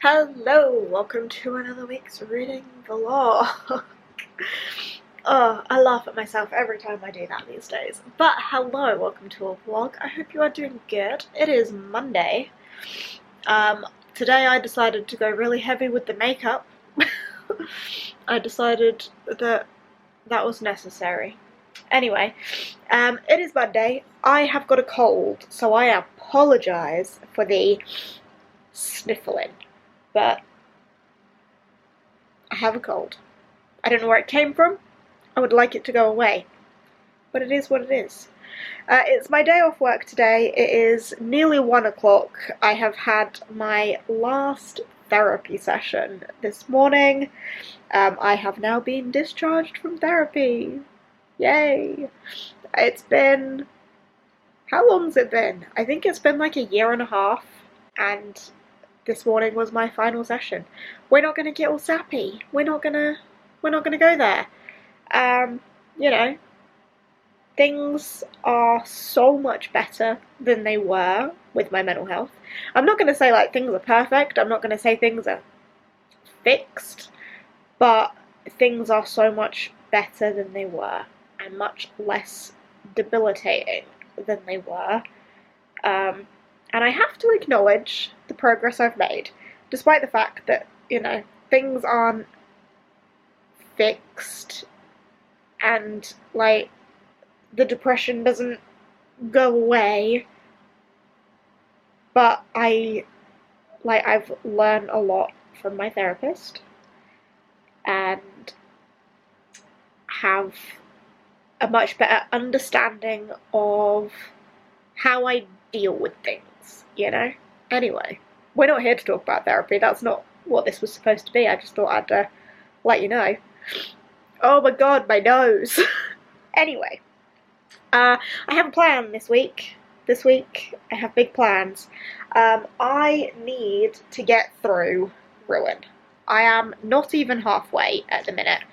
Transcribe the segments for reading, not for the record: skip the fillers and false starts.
Hello, welcome to another week's reading vlog. Oh, I laugh at myself every time I do that these days. But hello, welcome to a vlog. I hope you are doing good. It is Monday. Today I decided to go really heavy with the makeup. I decided that was necessary. Anyway, it is Monday. I have got a cold, so I apologise for the sniffling. But I have a cold. I don't know where it came from. I would like it to go away. But it is what it is. It's my day off work today. It is nearly 1 o'clock. I have had my last therapy session this morning. I have now been discharged from therapy. Yay! It's been... How long's it been? I think it's been like a year and a half. And this morning was my final session. We're not gonna get all sappy. We're not gonna go there. You know, things are so much better than they were with my mental health. I'm not gonna say like things are perfect. I'm not gonna say things are fixed, but things are so much better than they were and much less debilitating than they were. And I have to acknowledge the progress I've made, despite the fact that, you know, things aren't fixed and, like, the depression doesn't go away. But I've learned a lot from my therapist and have a much better understanding of how I deal with things. You know? Anyway, we're not here to talk about therapy. That's not what this was supposed to be. I just thought I'd let you know. Oh my god, my nose. Anyway, I have a plan this week. This week, I have big plans. I need to get through Ruin. I am not even halfway at the minute,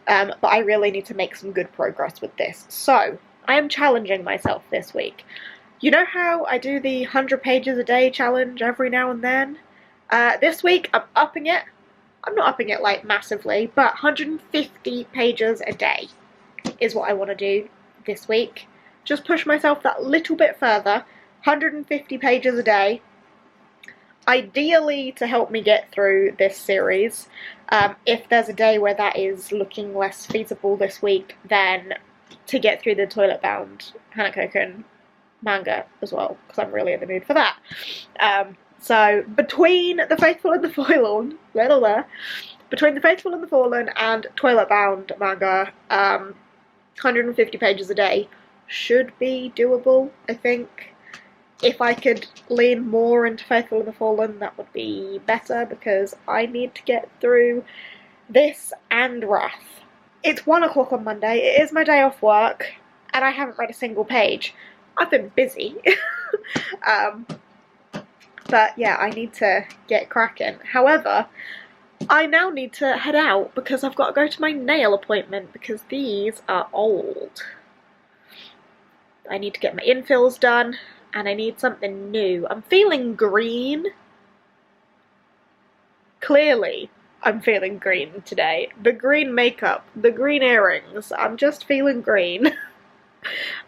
but I really need to make some good progress with this. So, I am challenging myself this week. You know how I do the 100 pages a day challenge every now and then? This week I'm upping it. I'm not upping it like massively, but 150 pages a day is what I want to do this week. Just push myself that little bit further. 150 pages a day. Ideally to help me get through this series. If there's a day where that is looking less feasible this week, then to get through the Toilet Bound Hanakoken manga as well, because I'm really in the mood for that. So between The Faithful and the Fallen, between The Faithful and the Fallen and Toilet Bound manga, 150 pages a day should be doable, I think. If I could lean more into Faithful and the Fallen, that would be better, because I need to get through this and Wrath. It's 1 o'clock on Monday, it is my day off work, and I haven't read a single page. I've been busy. But yeah, I need to get cracking. However, I now need to head out because I've got to go to my nail appointment because these are old. I need to get my infills done and I need something new. I'm feeling green. Clearly, I'm feeling green today. The green makeup, the green earrings, I'm just feeling green.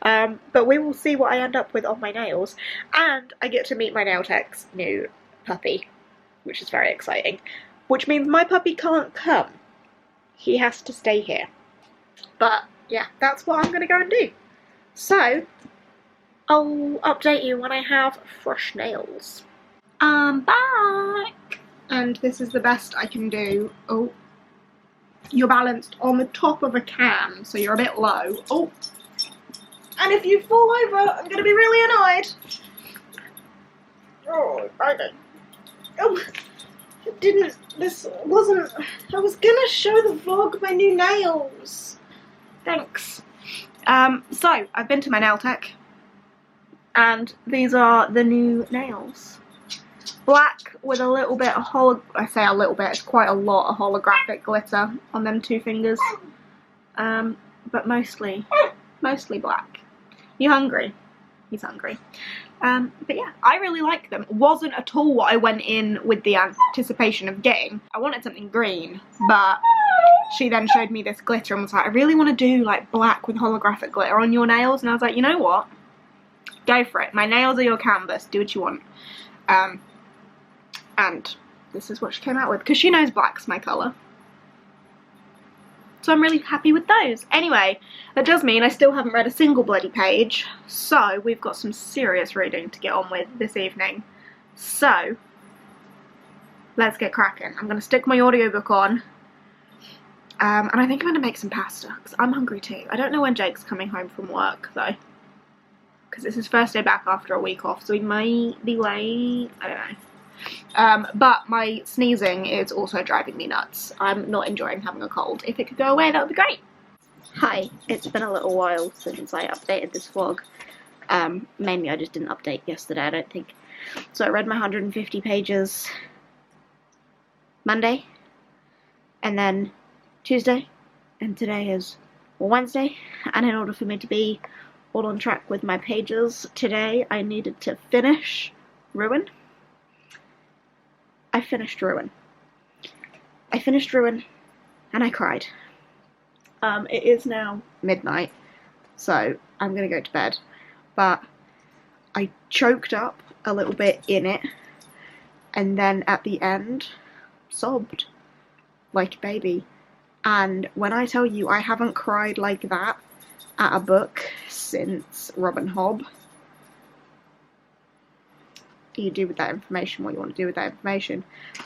But we will see what I end up with on my nails, and I get to meet my nail tech's new puppy, which is very exciting, which means my puppy can't come. He has to stay here. But yeah, that's what I'm going to go and do. So, I'll update you when I have fresh nails. I'm back! And this is the best I can do. Oh, you're balanced on the top of a can, so you're a bit low. Oh! And if you fall over, I'm going to be really annoyed. Oh, okay. Oh, I was going to show the vlog my new nails. Thanks. So, I've been to my nail tech. And these are the new nails. Black with a little bit of I say a little bit, it's quite a lot of holographic glitter on them 2 fingers. But mostly black. You hungry? He's hungry. But yeah, I really like them. Wasn't at all what I went in with the anticipation of getting. I wanted something green, but she then showed me this glitter and was like, I really want to do like black with holographic glitter on your nails. And I was like, you know what? Go for it. My nails are your canvas. Do what you want. And this is what she came out with, because she knows black's my colour. So I'm really happy with those. Anyway, that does mean I still haven't read a single bloody page, so we've got some serious reading to get on with this evening. So, let's get cracking. I'm going to stick my audiobook on, and I think I'm going to make some pasta, because I'm hungry too. I don't know when Jake's coming home from work, though, because it's his first day back after a week off, so he might be late. I don't know. But my sneezing is also driving me nuts. I'm not enjoying having a cold. If it could go away, that would be great. Hi, it's been a little while since I updated this vlog. Mainly I just didn't update yesterday, I don't think. So I read my 150 pages Monday, and then Tuesday, and today is Wednesday, and in order for me to be all on track with my pages today, I needed to finish Ruin. I finished Ruin. And I cried. It is now midnight, so I'm gonna go to bed, but I choked up a little bit in it, and then at the end, sobbed like a baby. And when I tell you I haven't cried like that at a book since Robin Hobb, you do with that information what you want to do with that information.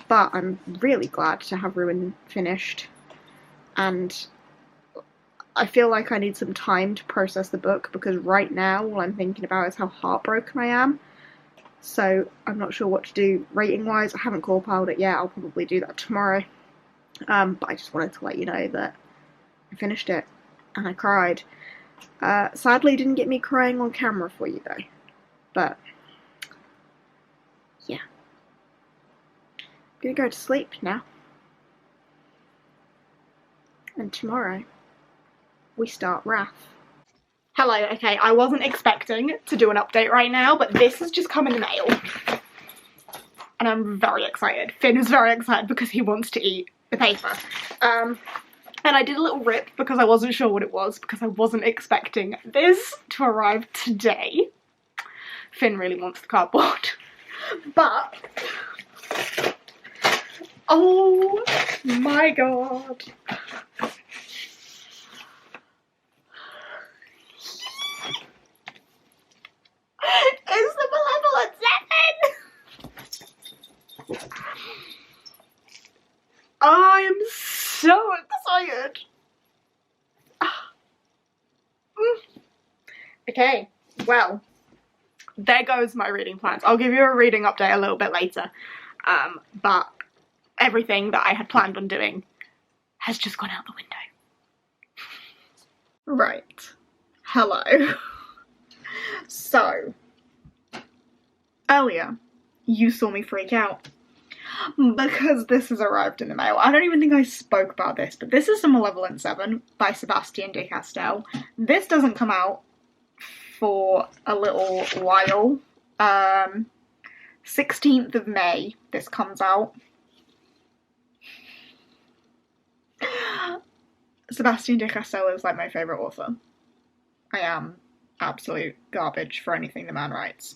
But I'm really glad to have Ruin finished, and I feel like I need some time to process the book, because right now all I'm thinking about is how heartbroken I am. So I'm not sure what to do rating wise. I haven't compiled it yet. I'll probably do that tomorrow. But I just wanted to let you know that I finished it and I cried. Sadly didn't get me crying on camera for you though, but yeah. I'm gonna go to sleep now. And tomorrow, we start Wrath. Hello, okay, I wasn't expecting to do an update right now, but this has just come in the mail. And I'm very excited. Finn is very excited because he wants to eat the paper. And I did a little rip because I wasn't sure what it was, because I wasn't expecting this to arrive today. Finn really wants the cardboard. But, oh my god. It's the Malevolent 7! I am so excited. Okay, well, there goes my reading plans. I'll give you a reading update a little bit later, but everything that I had planned on doing has just gone out the window. Right, hello. So, earlier, you saw me freak out because this has arrived in the mail. I don't even think I spoke about this, but this is The Malevolent 7 by Sebastian de Castell. This doesn't come out for a little while. 16th of May this comes out. Sebastian de Castell is like my favourite author. I am absolute garbage for anything the man writes.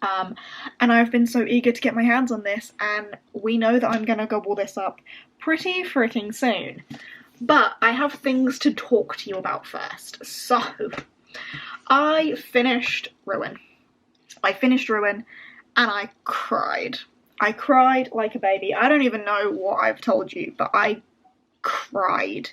And I've been so eager to get my hands on this, and we know that I'm gonna gobble this up pretty freaking soon. But I have things to talk to you about first. So, I finished Ruin. And I cried. I cried like a baby. I don't even know what I've told you, but I cried.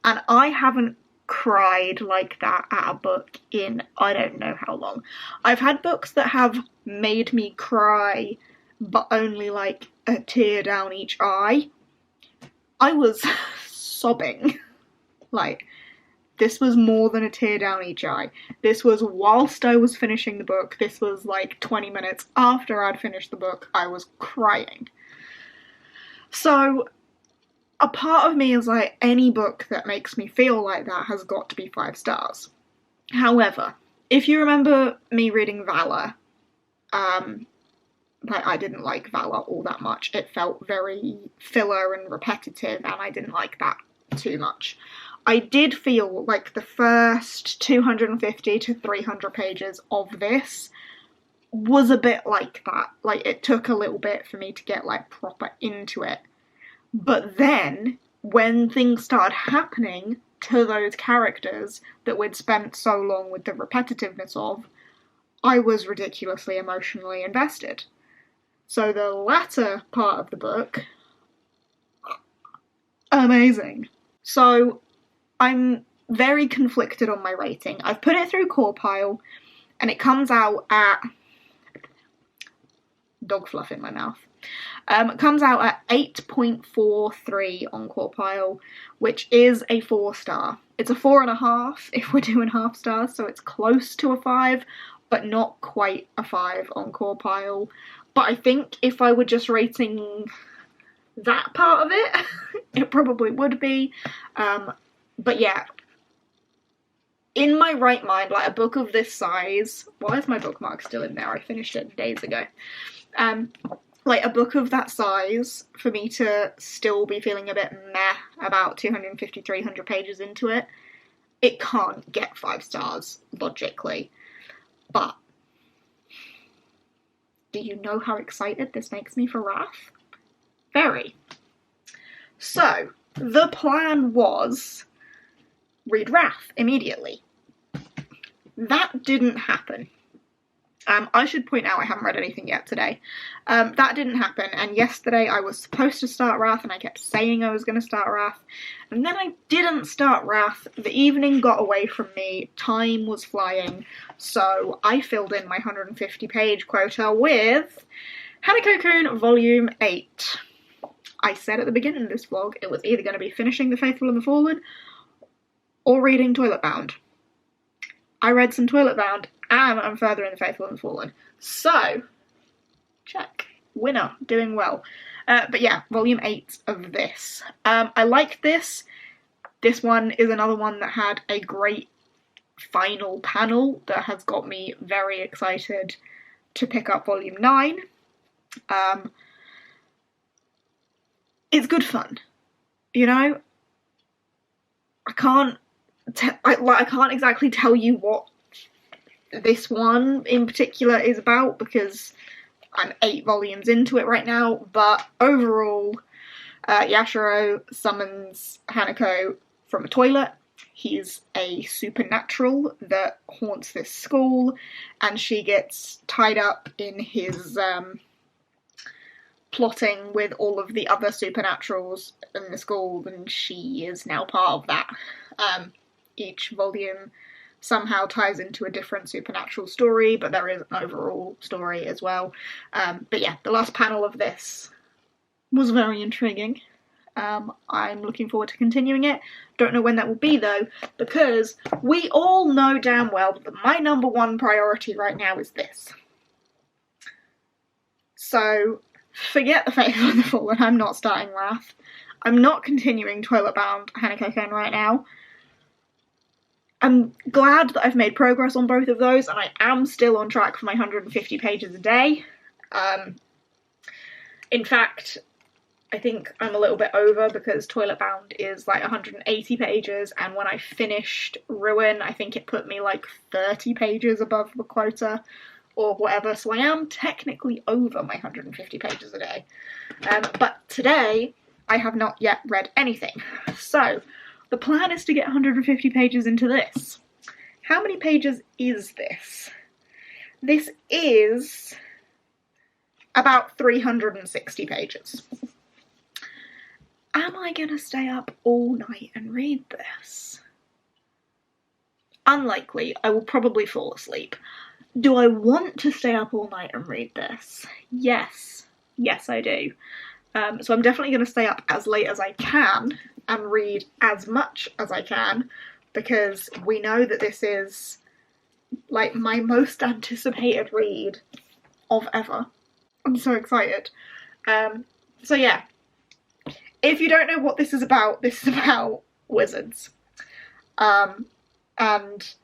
And I haven't cried like that at a book in I don't know how long. I've had books that have made me cry, but only like a tear down each eye. I was sobbing. Like, this was more than a tear down each eye. This was whilst I was finishing the book. This was like 20 minutes after I'd finished the book. I was crying. So, a part of me is like, any book that makes me feel like that has got to be 5 stars. However, if you remember me reading Valor, like, I didn't like Valor all that much. It felt very filler and repetitive, and I didn't like that too much. I did feel like the first 250 to 300 pages of this was a bit like that. Like, it took a little bit for me to get, like, proper into it. But then, when things started happening to those characters that we'd spent so long with the repetitiveness of, I was ridiculously emotionally invested. So the latter part of the book, amazing. So I'm very conflicted on my rating. I've put it through Corepile, and it comes out at... dog fluff in my mouth. It comes out at 8.43 on Corepile, which is a 4-star. It's a 4.5 if we're doing half stars, so it's close to a 5, but not quite a 5 on Corepile. But I think if I were just rating that part of it, it probably would be. But yeah, in my right mind, like, a book of this size... Why is my bookmark still in there? I finished it days ago. Like, a book of that size, for me to still be feeling a bit meh about 250, 300 pages into it, it can't get 5 stars, logically. But do you know how excited this makes me for Wrath? Very. So, the plan was read Wrath immediately. That didn't happen. I should point out I haven't read anything yet today. That didn't happen, and yesterday I was supposed to start Wrath, and I kept saying I was going to start Wrath, and then I didn't start Wrath. The evening got away from me, time was flying, so I filled in my 150 page quota with Hanako-kun Volume 8. I said at the beginning of this vlog it was either going to be finishing The Faithful and the Fallen or reading Toilet Bound. I read some Toilet Bound, and I'm further in The Faithful and the Fallen. So, check. Winner. Doing well. But yeah, volume 8 of this. I liked this. This one is another one that had a great final panel that has got me very excited to pick up volume 9. It's good fun. You know? I can't exactly tell you what this one in particular is about because I'm 8 volumes into it right now, but overall, Yashiro summons Hanako from a toilet. He's a supernatural that haunts this school, and she gets tied up in his plotting with all of the other supernaturals in the school, and she is now part of that. Each volume somehow ties into a different supernatural story, but there is an overall story as well. But yeah, the last panel of this was very intriguing. I'm looking forward to continuing it. Don't know when that will be though, because we all know damn well that my number one priority right now is this. So, forget The Faithful and the Fallen, I'm not starting Wrath. I'm not continuing Toilet Bound Hanako-kun right now. I'm glad that I've made progress on both of those, and I am still on track for my 150 pages a day. In fact, I think I'm a little bit over because Toilet Bound is like 180 pages, and when I finished Ruin, I think it put me like 30 pages above the quota or whatever, so I am technically over my 150 pages a day. But today, I have not yet read anything. So, the plan is to get 150 pages into this. How many pages is this? This is about 360 pages. Am I gonna stay up all night and read this? Unlikely. I will probably fall asleep. Do I want to stay up all night and read this? Yes. Yes, I do. So I'm definitely going to stay up as late as I can and read as much as I can, because we know that this is like my most anticipated read of ever. I'm so excited. So yeah, if you don't know what this is about wizards. And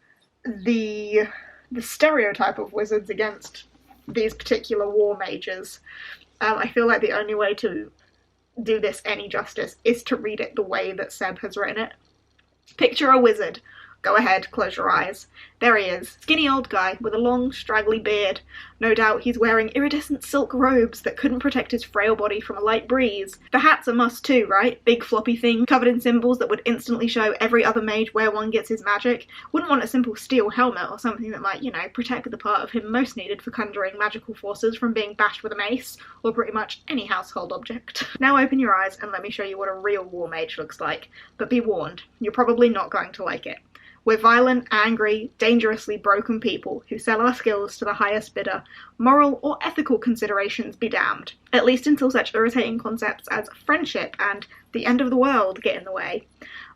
the the stereotype of wizards against these particular war mages. I feel like the only way to do this any justice is to read it the way that Seb has written it. Picture a wizard. Go ahead, close your eyes. There he is, skinny old guy with a long, straggly beard. No doubt he's wearing iridescent silk robes that couldn't protect his frail body from a light breeze. The hat's a must too, right? Big floppy thing, covered in symbols that would instantly show every other mage where one gets his magic. Wouldn't want a simple steel helmet or something that might, you know, protect the part of him most needed for conjuring magical forces from being bashed with a mace, or pretty much any household object. Now open your eyes and let me show you what a real war mage looks like. But be warned, you're probably not going to like it. We're violent, angry, dangerously broken people who sell our skills to the highest bidder. Moral or ethical considerations be damned, at least until such irritating concepts as friendship and the end of the world get in the way.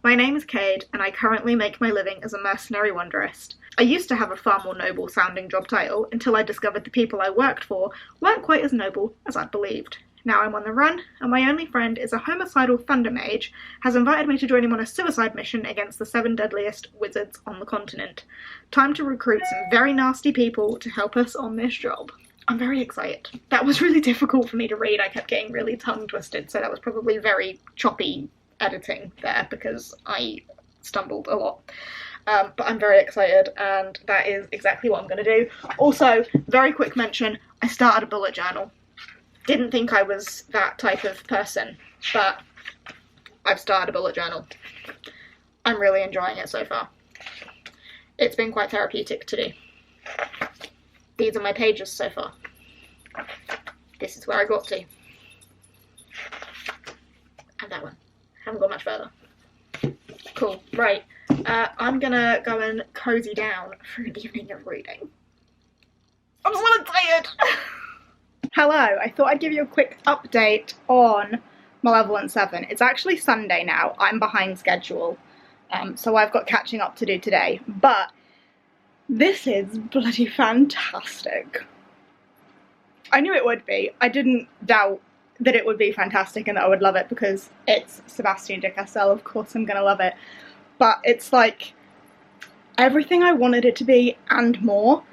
My name is Cade, and I currently make my living as a mercenary wanderist. I used to have a far more noble sounding job title until I discovered the people I worked for weren't quite as noble as I'd believed. Now I'm on the run, and my only friend is a homicidal thunder mage, has invited me to join him on a suicide mission against the 7 deadliest wizards on the continent. Time to recruit some very nasty people to help us on this job. I'm very excited. That was really difficult for me to read. I kept getting really tongue twisted, so that was probably very choppy editing there because I stumbled a lot. But I'm very excited, and that is exactly what I'm going to do. Also, very quick mention, I started a bullet journal. Didn't think I was that type of person, but I've started a bullet journal. I'm really enjoying it so far. It's been quite therapeutic to do. These are my pages so far. This is where I got to. And that one. Haven't got much further. Cool, right. I'm gonna go and cozy down for an evening of reading. I'm so tired! Hello, I thought I'd give you a quick update on Malevolent 7. It's actually Sunday now, I'm behind schedule, so I've got catching up to do today, but this is bloody fantastic. I knew it would be. I didn't doubt that it would be fantastic and that I would love it because it's Sebastian de Castell, of course I'm gonna love it, but it's like everything I wanted it to be and more.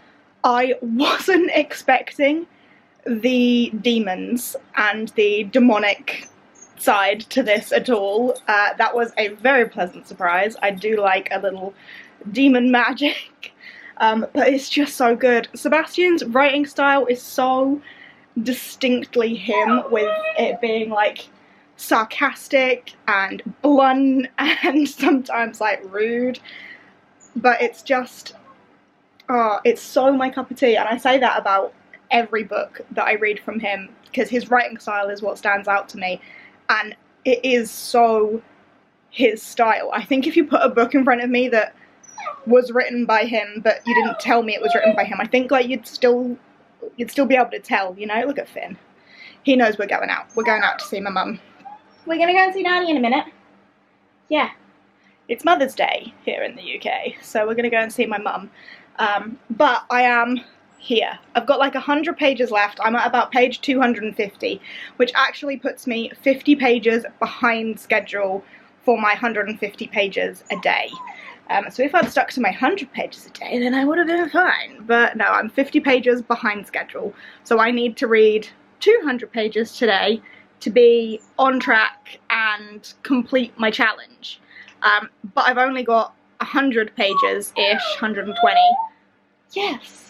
I wasn't expecting the demons and the demonic side to this at all. That was a very pleasant surprise. I do like a little demon magic, but it's just so good. Sebastian's writing style is so distinctly him, with it being like sarcastic and blunt and sometimes like rude, but it's just, oh, it's so my cup of tea. And I say that about every book that I read from him because his writing style is what stands out to me, and it is so his style. I think if you put a book in front of me that was written by him but you didn't tell me it was written by him, I think like you'd still be able to tell, you know. Look at Finn, he knows we're going out to see my mum. We're gonna go and see Nanny in a minute. Yeah, it's Mother's Day here in the UK, so we're gonna go and see my mum, but I am here. I've got like 100 pages left. I'm at about page 250, which actually puts me 50 pages behind schedule for my 150 pages a day. So if I'd stuck to my 100 pages a day, then I would have been fine. But no, I'm 50 pages behind schedule. So I need to read 200 pages today to be on track and complete my challenge. But I've only got 100 pages-ish, 120. Yes.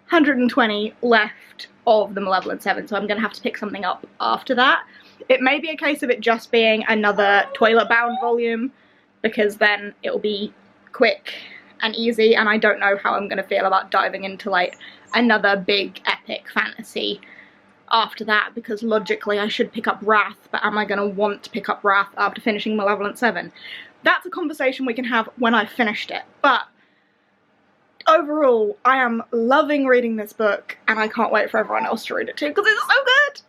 120 left of the Malevolent 7, so I'm going to have to pick something up after that. It may be a case of it just being another toilet-bound volume, because then it'll be quick and easy, and I don't know how I'm going to feel about diving into like another big epic fantasy after that, because logically I should pick up Wrath, but am I going to want to pick up Wrath after finishing Malevolent 7? That's a conversation we can have when I've finished it, but overall, I am loving reading this book, and I can't wait for everyone else to read it too, because it's so good!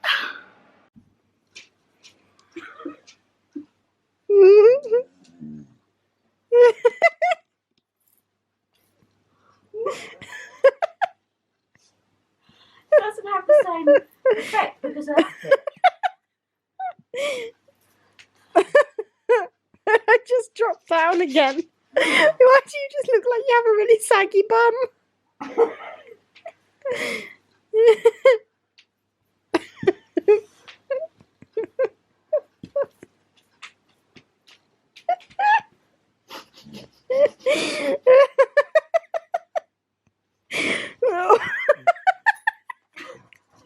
It doesn't have the same effect because of I just dropped down again. Why do you just look like you have a really saggy bum? Oh,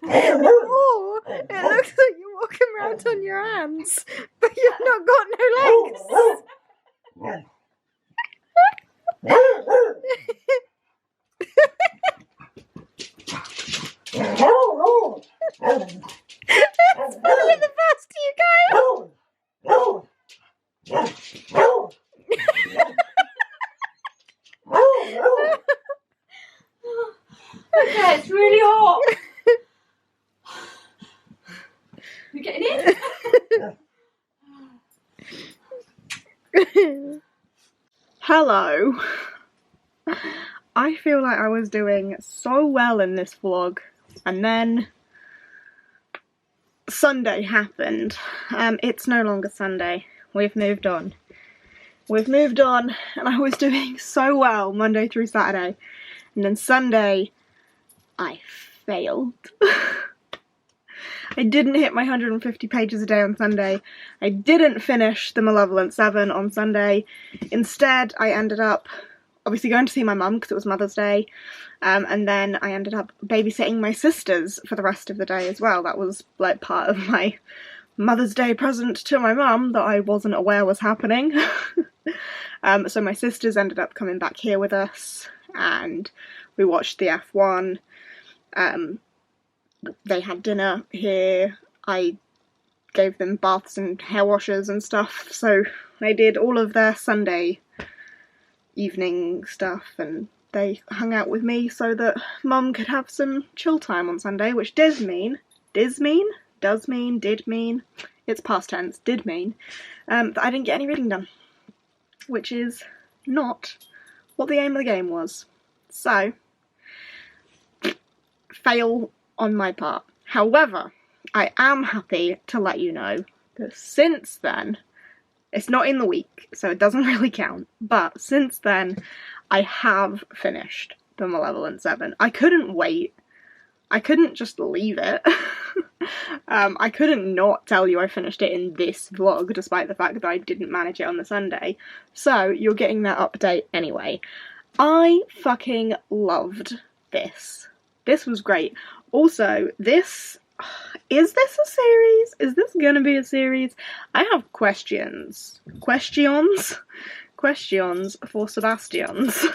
it looks like you're walking around on your hands, but you've not got no legs. It's funny the faster you go. Okay, it's really hot. You getting in? Hello. I feel like I was doing so well in this vlog, and then Sunday happened. It's no longer Sunday. We've moved on. We've moved on, and I was doing so well Monday through Saturday, and then Sunday I failed. I didn't hit my 150 pages a day on Sunday. I didn't finish The Malevolent 7 on Sunday. Instead, I ended up obviously going to see my mum because it was Mother's Day, and then I ended up babysitting my sisters for the rest of the day as well. That was like part of my Mother's Day present to my mum that I wasn't aware was happening. So my sisters ended up coming back here with us, and we watched the F1. They had dinner here. I gave them baths and hair washers and stuff, so I did all of their Sunday evening stuff, and they hung out with me so that Mum could have some chill time on Sunday, which did mean, it's past tense, did mean, that I didn't get any reading done, which is not what the aim of the game was. So, fail on my part. However, I am happy to let you know that since then, it's not in the week, so it doesn't really count, but since then, I have finished The Malevolent 7. I couldn't wait. I couldn't just leave it. I couldn't not tell you I finished it in this vlog, despite the fact that I didn't manage it on the Sunday. So, you're getting that update anyway. I fucking loved this. This was great. Also, is this a series? Is this gonna be a series? I have questions. Questions for Sebastians.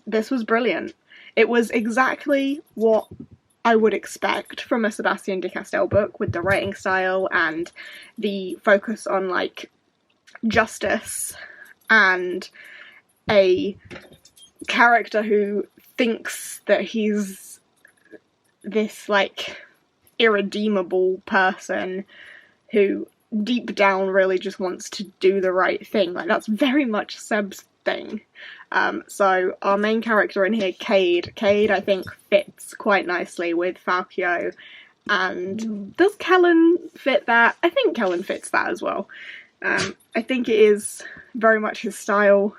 This was brilliant. It was exactly what I would expect from a Sebastian de Castell book, with the writing style and the focus on, like, justice and a character who thinks that he's this, like, irredeemable person who deep down really just wants to do the right thing. Like, that's very much Seb's thing. So our main character in here, Cade, I think fits quite nicely with Falcio. And does Kellen fit that? I think Kellen fits that as well. I think it is very much his style.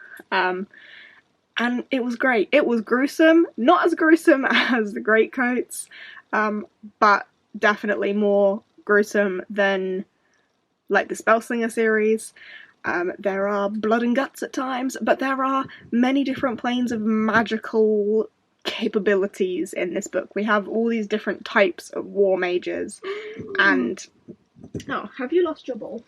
And it was great. It was gruesome. Not as gruesome as the Greatcoats, but definitely more gruesome than, like, the Spellslinger series. There are blood and guts at times, but there are many different planes of magical capabilities in this book. We have all these different types of war mages, and... Oh, have you lost your ball?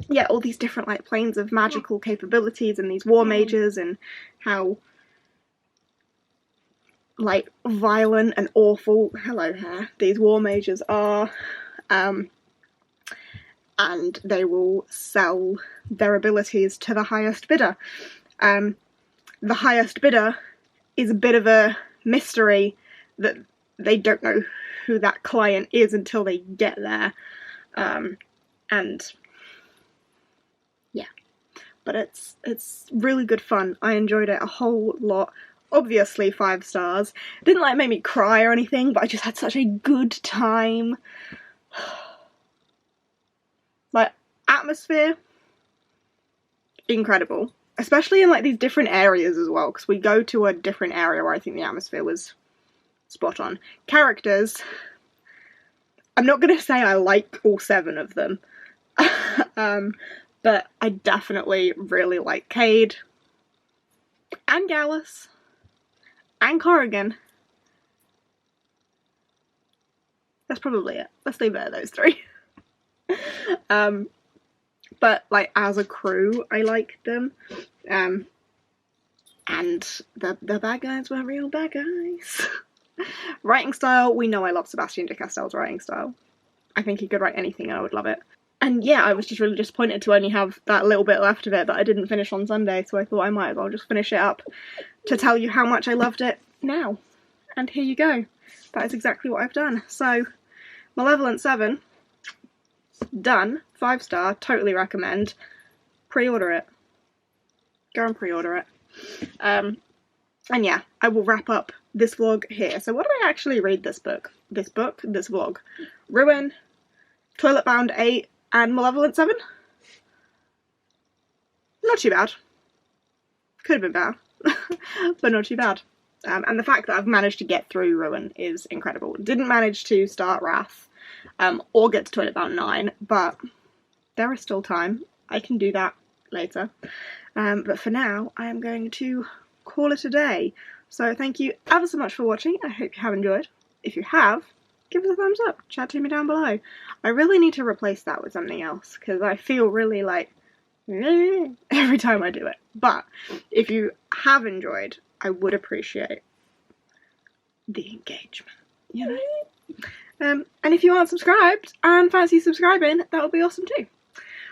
Yeah, all these different, like, planes of magical capabilities and these war mages, and how, like, violent and awful, hello hair, these war mages are, and they will sell their abilities to the highest bidder. The highest bidder is a bit of a mystery that they don't know who that client is until they get there, and yeah, but it's really good fun. I enjoyed it a whole lot. Obviously 5 stars. It didn't, like, make me cry or anything, but I just had such a good time. Like, atmosphere, incredible. especially in like these different areas as well, because we go to a different area where I think the atmosphere was spot on. Characters, I'm not going to say I like all 7 of them, but I definitely really like Cade, and Gallus, and Corrigan. That's probably it. Let's leave it at those 3. But like as a crew, I liked them. And the bad guys were real bad guys. Writing style, we know I love Sebastian de Castell's writing style. I think he could write anything and I would love it. And yeah, I was just really disappointed to only have that little bit left of it that I didn't finish on Sunday, so I thought I might as well just finish it up to tell you how much I loved it now. And here you go. That is exactly what I've done. So, Malevolent 7, done, 5-star, totally recommend. Pre-order it. Go and pre-order it. And yeah, I will wrap up this vlog here. So what did I actually read this book? This vlog. Ruin, Toilet Bound 8, and Malevolent 7? Not too bad. Could have been bad, but not too bad. And the fact that I've managed to get through Ruin is incredible. Didn't manage to start Wrath, or get to Toilet Bound 9, but there is still time. I can do that later. But for now, I am going to call it a day. So thank you ever so much for watching. I hope you have enjoyed. If you have, give us a thumbs up. Chat to me down below. I really need to replace that with something else, because I feel really like every time I do it. But if you have enjoyed, I would appreciate the engagement, you know? And if you aren't subscribed and fancy subscribing, that would be awesome too.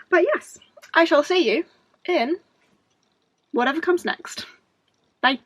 But yes, I shall see you in whatever comes next. Bye.